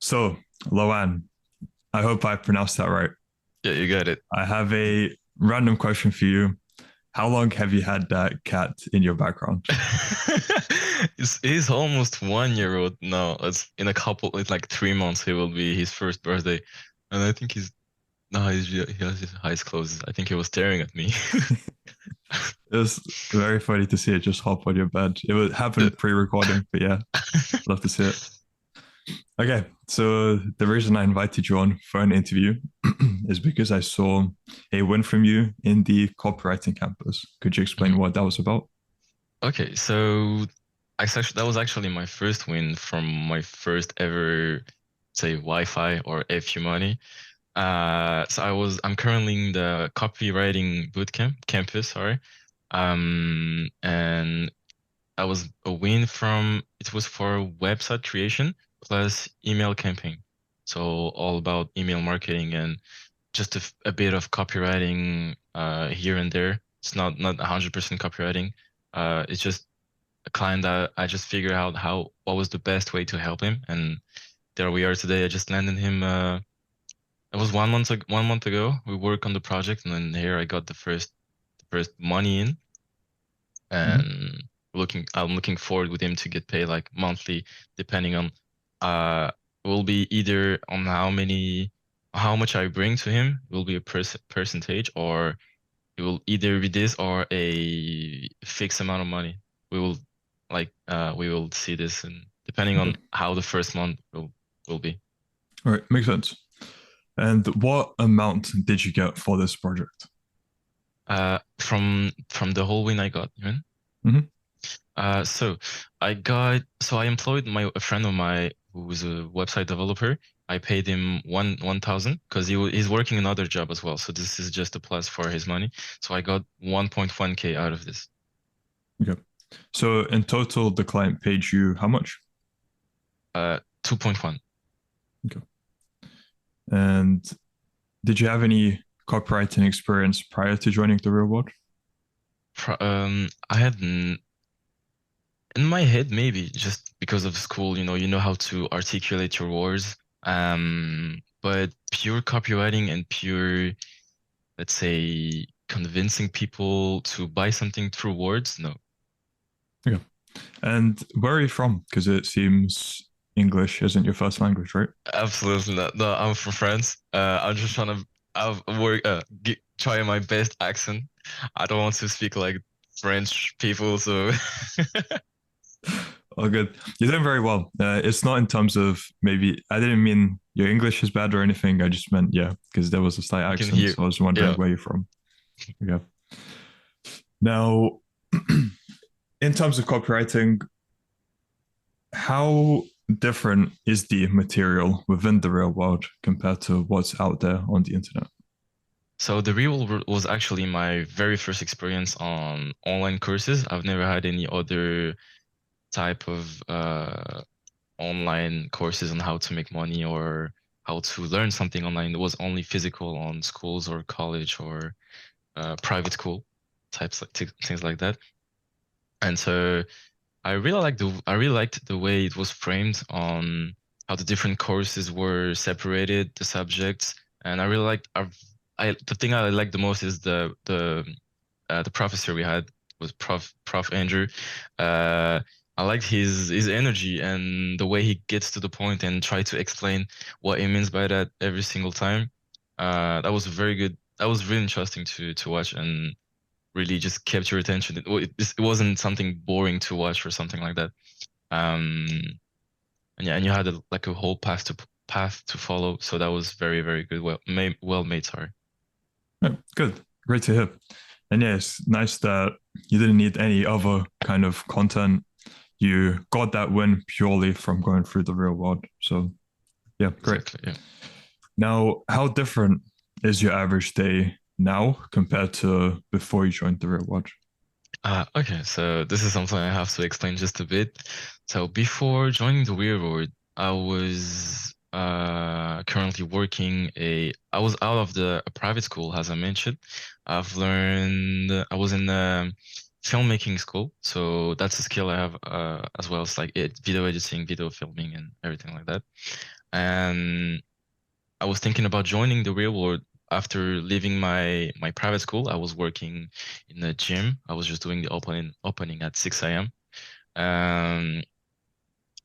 So, Loan, I hope I pronounced that right. Yeah, you got it. I have a random question for you. How long have you had that cat in your background? He's almost 1 year old now. It's in a couple, it's like 3 months. He will be his first birthday, and I think he's no, he has his eyes closed. I think he was staring at me. It was very funny to see it just hop on your bed. It would happen pre-recording, but yeah, love to see it. Okay, so the reason I invited you on for an interview is because I saw a win from you in the copywriting campus. Could you explain Mhm. what that was about? Okay, so that was actually my first win from my first ever, say, Wi-Fi or FU money. I'm currently in the copywriting bootcamp campus, sorry. And I was a win from it was for website creation plus email campaign. So all about email marketing and just a bit of copywriting here and there. It's not 100% copywriting. It's just a client that I just figured out what was the best way to help him, and there we are today. I just landed him. It was 1 month ago. We worked on the project, and then here I got the first money in, Mhm. and I'm looking forward with him to get paid like monthly, depending on uh will be either on how much I bring to him will be a percentage, or it will either be this or a fixed amount of money. We will we will see this, and depending Okay. on how the first month will be. All right, makes sense. And what amount did you get for this project? From the whole win I got, you mean? Hmm. So I employed a friend of mine who was a website developer. I paid him 1,000 because he's working another job as well. So this is just a plus for his money. So I got 1.1K out of this. Okay. So in total, the client paid you how much? 2.1. Okay. And did you have any copywriting experience prior to joining the real world? I had in my head maybe just because of school, you know how to articulate your words. But pure copywriting and pure, let's say, convincing people to buy something through words, no. Okay. And where are you from? Because it seems English isn't your first language, right? Absolutely not. No, I'm from France. I'm just trying to try my best accent. I don't want to speak like French people, so Oh, good. You're doing very well. It's not in terms of maybe, I didn't mean your English is bad or anything. I just meant, yeah, because there was a slight you can accent. hear. So I was wondering Yeah. where you're from. Okay. Now, in terms of copywriting, how different is the material within the real world compared to what's out there on the internet? So the real world was actually my very first experience on online courses. I've never had any other type of online courses on how to make money or how to learn something online. It was only physical on schools or college or private school things like that. And so I really liked the way it was framed on how the different courses were separated, the subjects, and I really liked the thing I liked the most is the professor we had was Prof Andrew. Uh, I liked his energy and the way he gets to the point and try to explain what he means by that every single time. That was very good. That was really interesting to watch and really just kept your attention. It wasn't something boring to watch or something like that. Um, and yeah, and you had like a whole path to follow. So that was very, very good. Well made. Sorry. Yeah, good. Great to hear. And yeah, it's nice that you didn't need any other kind of content. You got that win purely from going through the real world. So yeah, great. Exactly. Yeah. Now, how different is your average day now compared to before you joined the real world? Okay, so this is something I have to explain just a bit. So before joining the real world, I was currently I was out of the a private school, as I mentioned. I was in filmmaking school, so that's a skill I have as well as like video editing, video filming, and everything like that. and I was thinking about joining the real world. After leaving my private school, I was working in a gym. I was just doing the opening at 6 a.m. Um,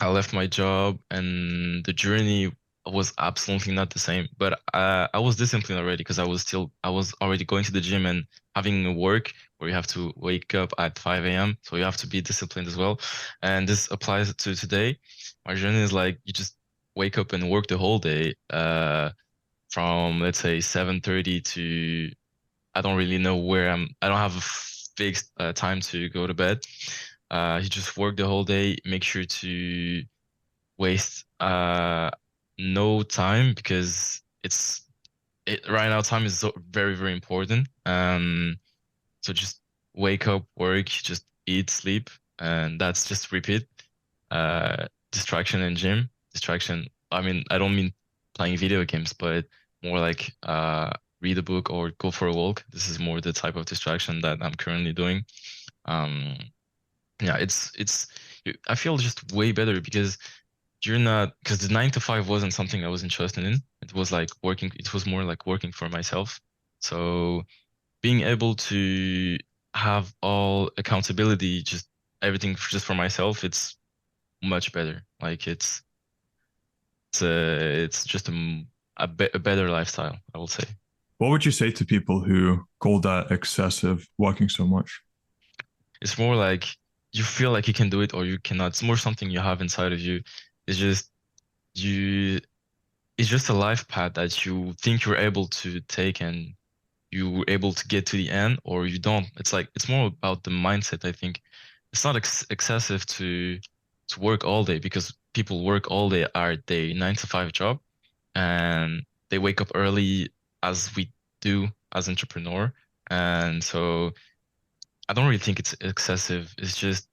I left my job and the journey was absolutely not the same. But I was disciplined already because I was already going to the gym and having a work where you have to wake up at 5 a.m. So you have to be disciplined as well. And this applies to today. My journey is like you just wake up and work the whole day, from let's say 7:30 to I don't really know where I don't have a fixed time to go to bed. You just work the whole day, make sure to waste no time because right now time is very, very important. So just wake up, work, just eat, sleep, and that's just repeat. Distraction and gym. Distraction. I mean, I don't mean playing video games, but more like read a book or go for a walk. This is more the type of distraction that I'm currently doing. Um, yeah, I feel just way better because you're not because the 9 to 5 wasn't something I was interested in. It was like working. It was more like working for myself. So being able to have all accountability, just everything just for myself, it's much better. Like it's just a better lifestyle, I will say. What would you say to people who call that excessive, working so much? It's more like you feel like you can do it or you cannot. It's more something you have inside of you. It's just you. It's just a life path that you think you're able to take and you were able to get to the end or you don't. It's like it's more about the mindset, I think. It's not excessive to work all day because people work all day at their 9 to 5 job and they wake up early as we do as entrepreneur. And so I don't really think it's excessive. It's just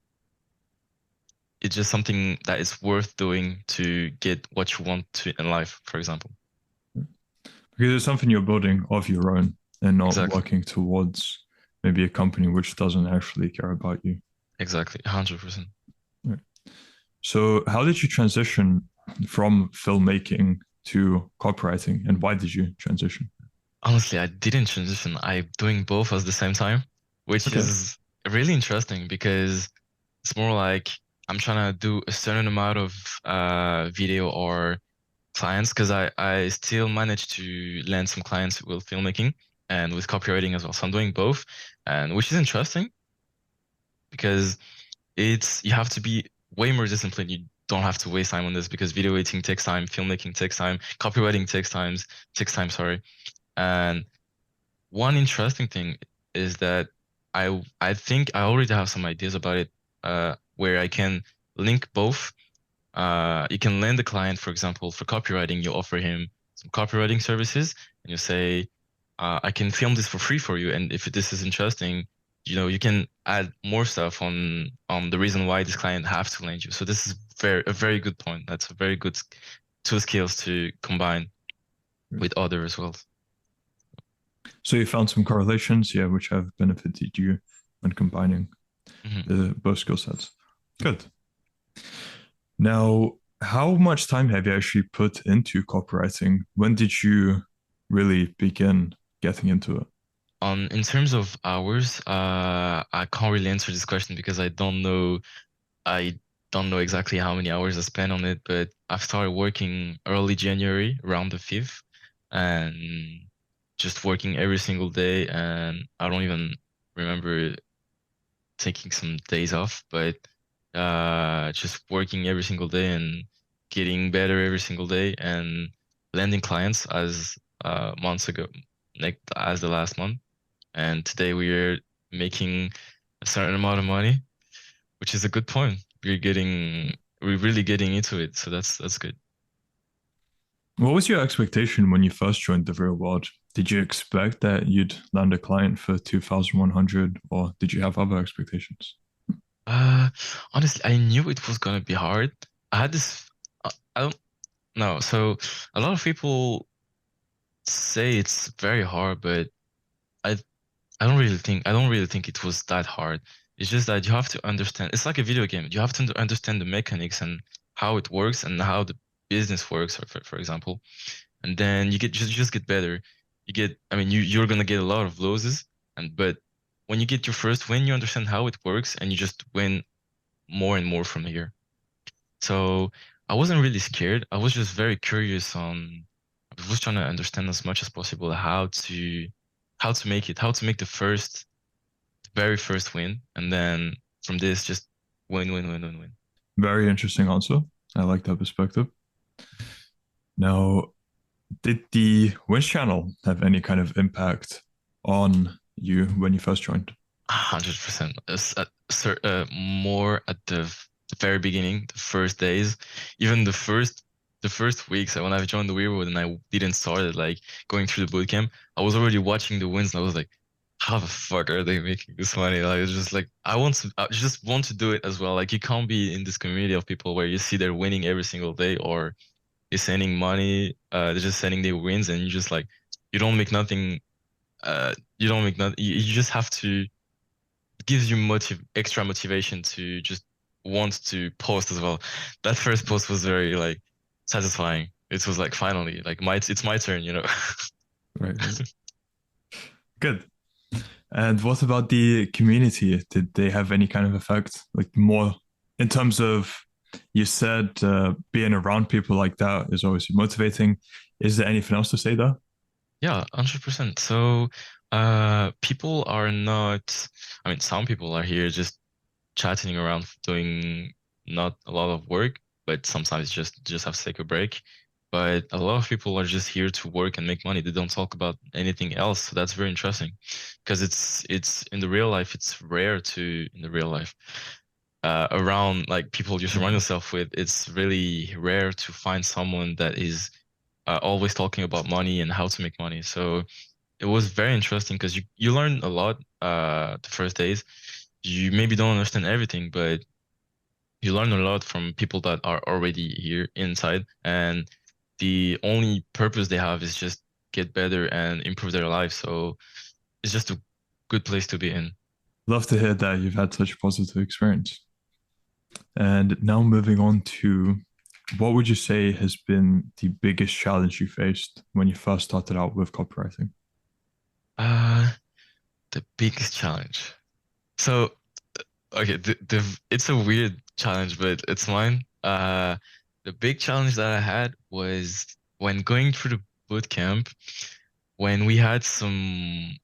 something that is worth doing to get what you want to in life, for example. Because it's something you're building of your own and not Exactly. working towards maybe a company which doesn't actually care about you. Exactly. 100%. Right. So, how did you transition from filmmaking to copywriting, and why did you transition? Honestly, I didn't transition. I'm doing both at the same time, which Okay. is really interesting because it's more like I'm trying to do a certain amount of video or clients because I still manage to land some clients with filmmaking and with copywriting as well. So I'm doing both, and which is interesting because it's you have to be way more disciplined. You don't have to waste time on this because video editing takes time, filmmaking takes time, copywriting takes time, sorry. And one interesting thing is that I think I already have some ideas about it where I can link both. You can lend the client, for example, for copywriting, you offer him some copywriting services and you say, I can film this for free for you. And if this is interesting, you can add more stuff on the reason why this client have to lend you. So this is a very good point. That's a very good two skills to combine with other as well. So, you found some correlations, yeah, which have benefited you when combining both skill sets. Good. Now, how much time have you actually put into copywriting? When did you really begin getting into it? In terms of hours, I can't really answer this question because I don't know exactly how many hours I spent on it, but I've started working early January, around the 5th, and just working every single day. And I don't even remember taking some days off, but just working every single day and getting better every single day and landing clients as months ago, like as the last month. And today we're making a certain amount of money, which is a good point. We're really getting into it, so that's good. What was your expectation when you first joined the real world? Did you expect that you'd land a client for 2,100 or did you have other expectations? Uh, Honestly, I knew it was gonna be hard. I had this, I don't know. So a lot of people say it's very hard, but I I don't really think it was that hard. It's just that you have to understand. It's like a video game. You have to understand the mechanics and how it works and how business works, for example, and then you just get better. You get, I mean, you're gonna get a lot of losses, but when you get your first win, you understand how it works, and you just win more and more from here. So I wasn't really scared. I was just very curious on. I was trying to understand as much as possible how to make the very first win, and then from this just win, win, win, win, win. Very interesting answer. I like that perspective. Now, did the Winch channel have any kind of impact on you when you first joined? 100%. More at the very beginning, the first days, even the first weeks when I joined the Weirwood and I didn't start it, like going through the boot camp, I was already watching the wins and I was like, how the fuck are they making this money? Like it's just like I just want to do it as well. Like you can't be in this community of people where you see they're winning every single day or they're sending money, they're just sending their wins and you just like you don't make nothing you don't make nothing you just have to it gives you extra motivation to just want to post as well. That first post was very like satisfying. It was like finally like it's my turn, you know. Right. Good. And what about the community? Did they have any kind of effect? Like more in terms of you said being around people like that is always motivating. Is there anything else to say there? Yeah, 100%. So, people are not, I mean, some people are here just chatting around, doing not a lot of work, but sometimes just have to take a break. But a lot of people are just here to work and make money. They don't talk about anything else. So that's very interesting because it's in the real life, it's rare to in the real life. Around like people you surround yourself with, it's really rare to find someone that is always talking about money and how to make money. So it was very interesting because you learn a lot the first days. You maybe don't understand everything, but you learn a lot from people that are already here inside, and the only purpose they have is just get better and improve their life. So it's just a good place to be in. Love to hear that you've had such a positive experience. And now moving on to what would you say has been the biggest challenge you faced when you first started out with copywriting? Uh, the biggest challenge. So okay, it's a weird challenge, but it's mine. The big challenge that I had was when going through the boot camp, when we had some,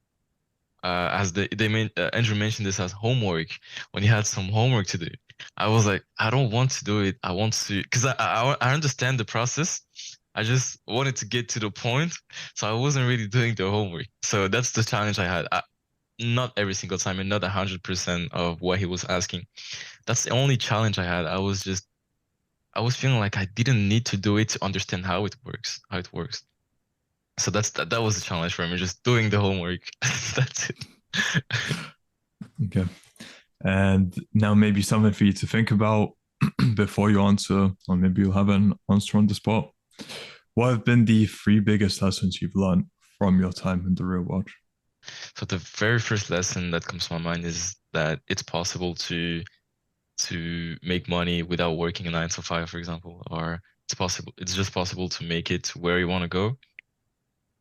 as Andrew mentioned this as homework, when he had some homework to do, I was like, I don't want to do it. I want to, because I understand the process. I just wanted to get to the point, so I wasn't really doing the homework. So that's the challenge I had. Not every single time and not 100% of what he was asking. That's the only challenge I had. I was feeling like I didn't need to do it to understand how it works. So that was the challenge for me, just doing the homework. That's it. Okay. And now maybe something for you to think about before you answer, or maybe you'll have an answer on the spot. What have been the three biggest lessons you've learned from your time in the real world? So the very first lesson that comes to my mind is that it's possible to make money without working a 9 to 5, for example, or it's just possible to make it where you want to go.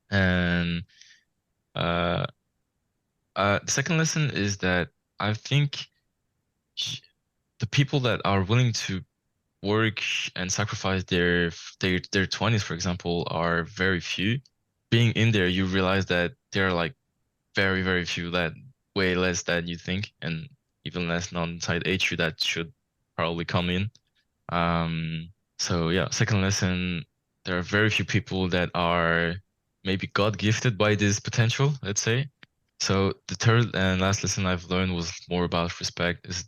And uh, the second lesson is that I think the people that are willing to work and sacrifice their 20s, for example, are very few. Being in there, you realize that there are like very, very few, that way less than you think, and even less non-side HU that should probably come in. So yeah, second lesson, there are very few people that are maybe God gifted by this potential, let's say. So the third and last lesson I've learned was more about respect. Is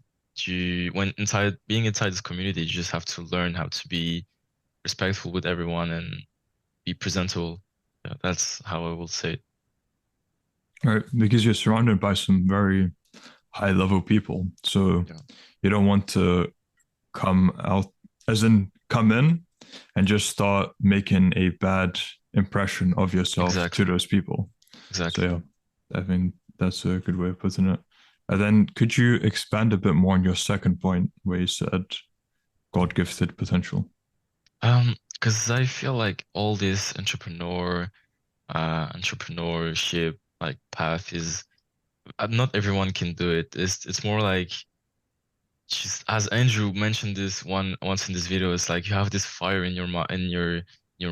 being inside this community, you just have to learn how to be respectful with everyone and be presentable. Yeah, that's how I will say it. Right, because you're surrounded by some very high level people. So Yeah, you don't want to come out, as in come in and just start making a bad impression of yourself to exactly, those people. So exactly. yeah, I think that's a good way of putting it. And then could you expand a bit more on your second point where you said God gifted potential? because I feel like all this entrepreneurship like path is not everyone can do it. It's more like just as Andrew mentioned this once in this video, it's like you have this fire in your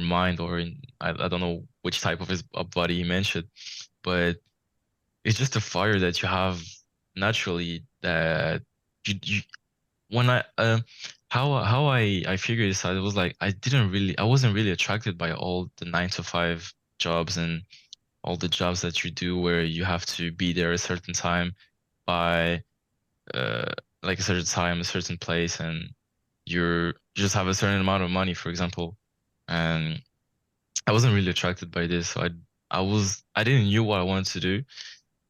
mind or in I don't know which type of his body he mentioned, but it's just a fire that you have naturally that you when how I figured this out, it was like I wasn't really attracted by all the 9 to 5 jobs and all the jobs that you do where you have to be there a certain time by uh like a certain time, a certain place, and you just have a certain amount of money, for example. And I wasn't really attracted by this, so I didn't knew what I wanted to do.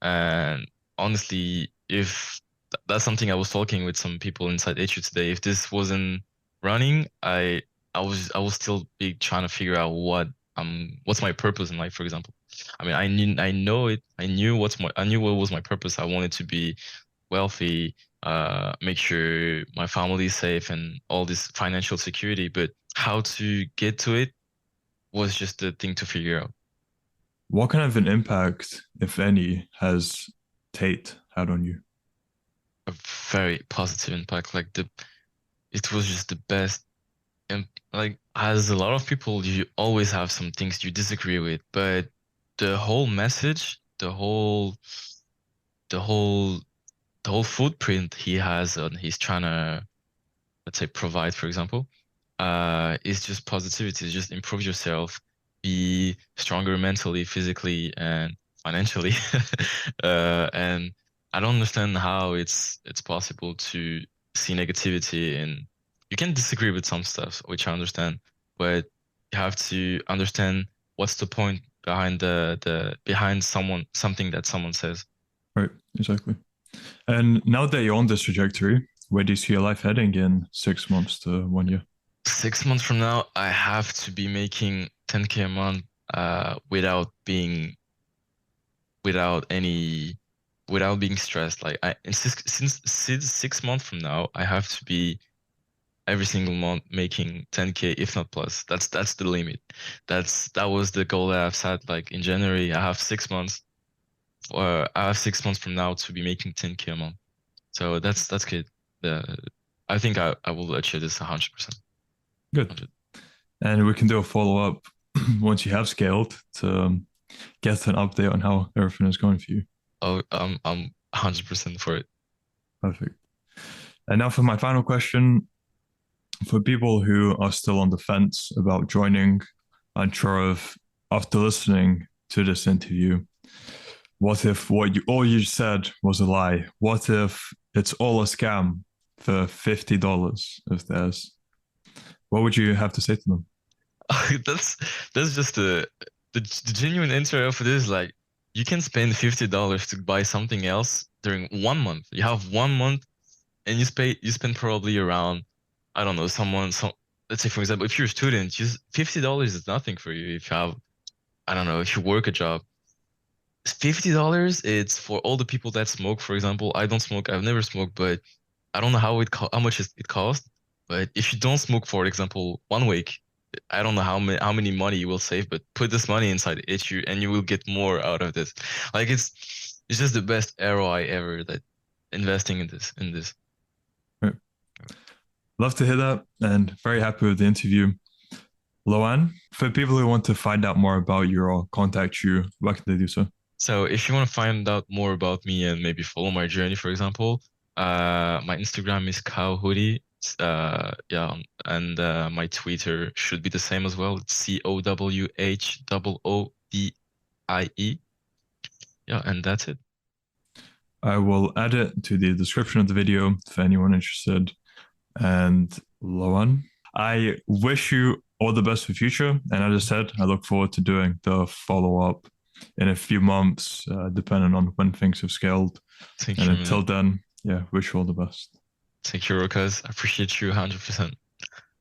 And honestly, if that's something I was talking with some people inside HU today, if this wasn't running, I was still be trying to figure out what's my purpose in life, for example. I mean, I knew I knew what was my purpose. I wanted to be wealthy, make sure my family is safe and all this financial security, but how to get to it was just the thing to figure out. What kind of an impact, if any, has Tate had on you? A very positive impact. It was just the best. And like, as a lot of people, you always have some things you disagree with, but the whole message, the whole, the whole footprint he has on he's trying to, let's say, provide, for example, is just positivity. Just improve yourself, be stronger mentally, physically, and financially. And I don't understand how it's possible to see negativity in. You can disagree with some stuff, which I understand, but you have to understand what's the point behind the behind something that someone says. Right, exactly. And now that you're on this trajectory, where do you see your life heading in 6 months to 1 year? 6 months from now, I have to be making 10K a month, without any without being stressed. Like I in since 6 months from now, I have to be every single month making 10K, if not plus. That's the limit. That was the goal that I've set. Like in January, I have 6 months from now to be making 10K a month. So that's good. I think I will achieve this 100%. Good. And we can do a follow up once you have scaled to get an update on how everything is going for you. Oh, I'm 100% for it. Perfect. And now for my final question, for people who are still on the fence about joining, unsure of after listening to this interview, what if all you said was a lie? What if it's all a scam for $50 if there's what would you have to say to them? That's just the genuine answer for this. Like, you can spend $50 to buy something else during 1 month. You have 1 month, and you spend probably around, I don't know, let's say, for example, if you're a student, just $50 is nothing for you. If you have, I don't know, if you work a job, $50, it's for all the people that smoke, for example. I don't smoke, I've never smoked, but I don't know how much it costs. But if you don't smoke, for example, 1 week, I don't know how many money you will save, but put this money inside HU and you will get more out of this. Like, it's just the best ROI ever, that investing in this. Right. Love to hear that, and very happy with the interview. Loan, for people who want to find out more about you or contact you, where can they do so? So if you want to find out more about me and maybe follow my journey, for example, my Instagram is cowhoodie. Yeah, and my Twitter should be the same as well. It's COWHOODIE. Yeah, and that's it. I will add it to the description of the video for anyone interested. And Loan, I wish you all the best for the future. And as I said, I look forward to doing the follow-up in a few months, depending on when things have scaled. Thank and you, until man. then, yeah, wish you all the best. Thank you, Rokas. I appreciate you 100%.